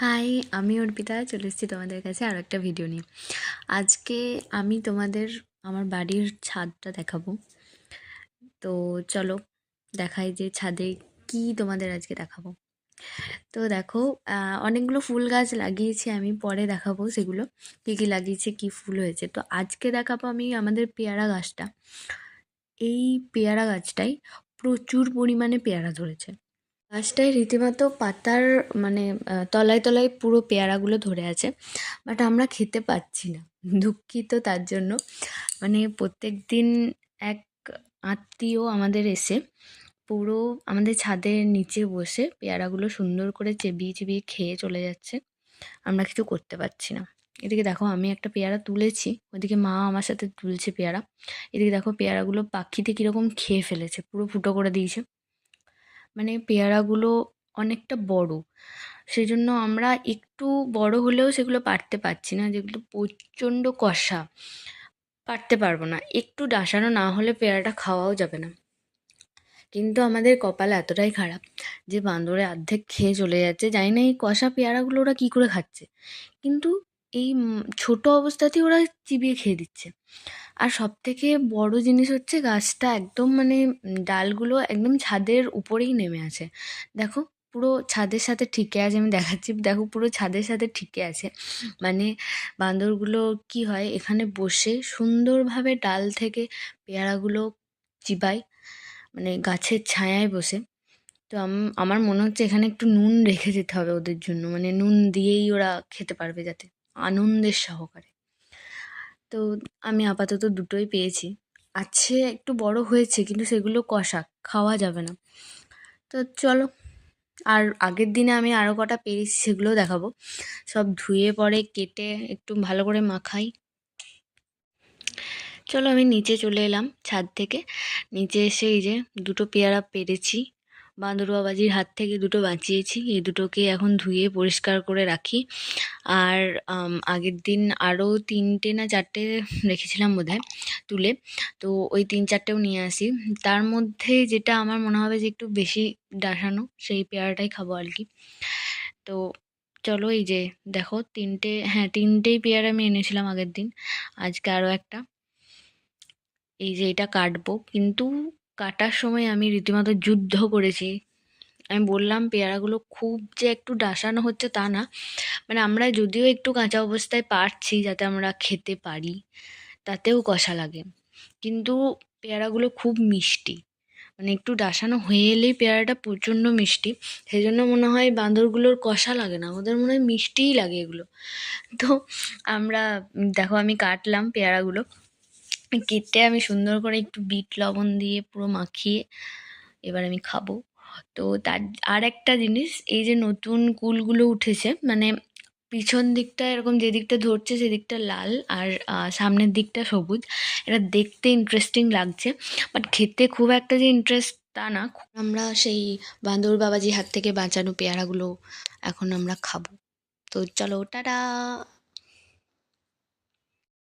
High, আমি অর্পিতা চলে এসেছি তোমাদের কাছে আরও একটা ভিডিও নিয়ে। আজকে আমি তোমাদের আমার বাড়ির ছাদটা দেখাবো। তো চলো দেখাই যে ছাদে কি তোমাদের আজকে দেখাবো। তো দেখো, অনেকগুলো ফুল গাছ লাগিয়েছি আমি, পরে দেখাবো সেগুলো কী কী লাগিয়েছি, কী ফুল হয়েছে। তো আজকে দেখাবো আমি আমাদের পেয়ারা গাছটা। এই পেয়ারা গাছটায় প্রচুর পরিমাণে পেয়ারা ধরেছে। গাছটায় রীতিমতো পাতার মানে তলায় তলায় পুরো পেয়ারাগুলো ধরে আছে, বাট আমরা খেতে পাচ্ছি না। দুঃখিত তার জন্য। মানে প্রত্যেক দিন এক আত্মীয় আমাদের এসে পুরো আমাদের ছাদের নিচে বসে পেয়ারাগুলো সুন্দর করে চেবিয়ে চেবিয়ে খেয়ে চলে যাচ্ছে। আমরা কিছু করতে পারছি না। এদিকে দেখো, আমি একটা পেয়ারা তুলেছি, ওদিকে মা আমার সাথে তুলছে পেয়ারা। এদিকে দেখো পেয়ারাগুলো পাখিতে কীরকম খেয়ে ফেলেছে, পুরো ফুটো করে দিয়েছে। মানে পেয়ারাগুলো অনেকটা বড়, সেই জন্য আমরা একটু বড় হলেও সেগুলো পারতে পারছি না, যেগুলো প্রচণ্ড কষা, পারতে পারবো না। একটু ডাসানো না হলে পেয়ারাটা খাওয়াও যাবে না। কিন্তু আমাদের কপাল এতটাই খারাপ যে বাঁদরে অর্ধেক খেয়ে চলে যাচ্ছে। জানি না এই কষা পেয়ারাগুলো ওরা কী করে খাচ্ছে, কিন্তু এই ছোট অবস্থাতেই ওরা চিবিয়ে খেয়ে দিচ্ছে। আর সবথেকে বড় জিনিস হচ্ছে গাছটা একদম মানে ডালগুলো একদম ছাদের উপরেই নেমে আছে। দেখো পুরো ছাদের সাথে ঠিকে আছে, আমি দেখাচ্ছি, দেখো পুরো ছাদের সাথে ঠিকে আছে। মানে বাঁদরগুলো কি হয়, এখানে বসে সুন্দরভাবে ডাল থেকে পেয়ারাগুলো চিবায়, মানে গাছের ছায়ায় বসে। তো আমার মনে হচ্ছে এখানে একটু নুন রেখে যেতে হবে ওদের জন্য, মানে নুন দিয়েই ওরা খেতে পারবে যাতে আনন্দের সহকারে। তো আমি আপাতত দুটোই পেয়েছি, আছে একটু বড় হয়েছে কিন্তু সেগুলো কষা, খাওয়া যাবে না। তো চলো, আর আগের দিনে আমি আরও কটা পেয়েছি সেগুলোও দেখাবো। সব ধুয়ে পরে কেটে একটু ভালো করে মাখাই। চলো আমি নিচে চলে এলাম ছাদ থেকে। নিচে এসে এই যে দুটো পেয়ারা পেরেছি, বাঁদর বাবাজির হাত থেকে দুটো বাঁচিয়েছি। এই দুটোকে এখন ধুয়ে পরিষ্কার করে রাখি। আর আগের দিন আরও 3টে না 4টে রেখেছিলাম বোধহয় তুলে, তো ওই 3-4টেও নিয়ে আসি। তার মধ্যে যেটা আমার মনে হবে যে একটু বেশি ডাসানো, সেই পেয়ারাটাই খাবো আর কি। তো চলো, এই যে দেখো 3টে, হ্যাঁ 3টেই পেয়ারা আমি এনেছিলাম আগের দিন। আজকে আরও একটা, এই যে এটা কাটবো, কিন্তু কাটার সময় আমি রীতিমতো যুদ্ধ করেছি। আমি বললাম পেয়ারাগুলো খুব যে একটু ডাসানো হচ্ছে তা না, মানে আমরা যদিও একটু কাঁচা অবস্থায় পারছি যাতে আমরা খেতে পারি, তাতেও কষা লাগে। কিন্তু পেয়ারাগুলো খুব মিষ্টি, মানে একটু ডাসানো হয়ে এলেই পেয়ারাটা প্রচণ্ড মিষ্টি। সেই জন্য মনে হয় বাঁদরগুলোর কষা লাগে না, ওদের মনে হয় মিষ্টিই লাগে এগুলো। তো আমরা দেখো আমি কাটলাম পেয়ারাগুলো, কেটে আমি সুন্দর করে একটু বিট লবণ দিয়ে পুরো মাখিয়ে এবার আমি খাবো। তো তার আর একটা জিনিস, এই যে নতুন কুলগুলো উঠেছে, মানে পিছন দিকটা এরকম যে দিকটা ধরছে সেদিকটা লাল, আর সামনের দিকটা সবুজ। এটা দেখতে ইন্টারেস্টিং লাগছে, বাট খেতে খুব একটা যে ইন্টারেস্ট তা না। আমরা সেই বাঁদর বাবাজির হাত থেকে বাঁচানো পেয়ারাগুলো এখন আমরা খাবো। তো চলো, টাটা।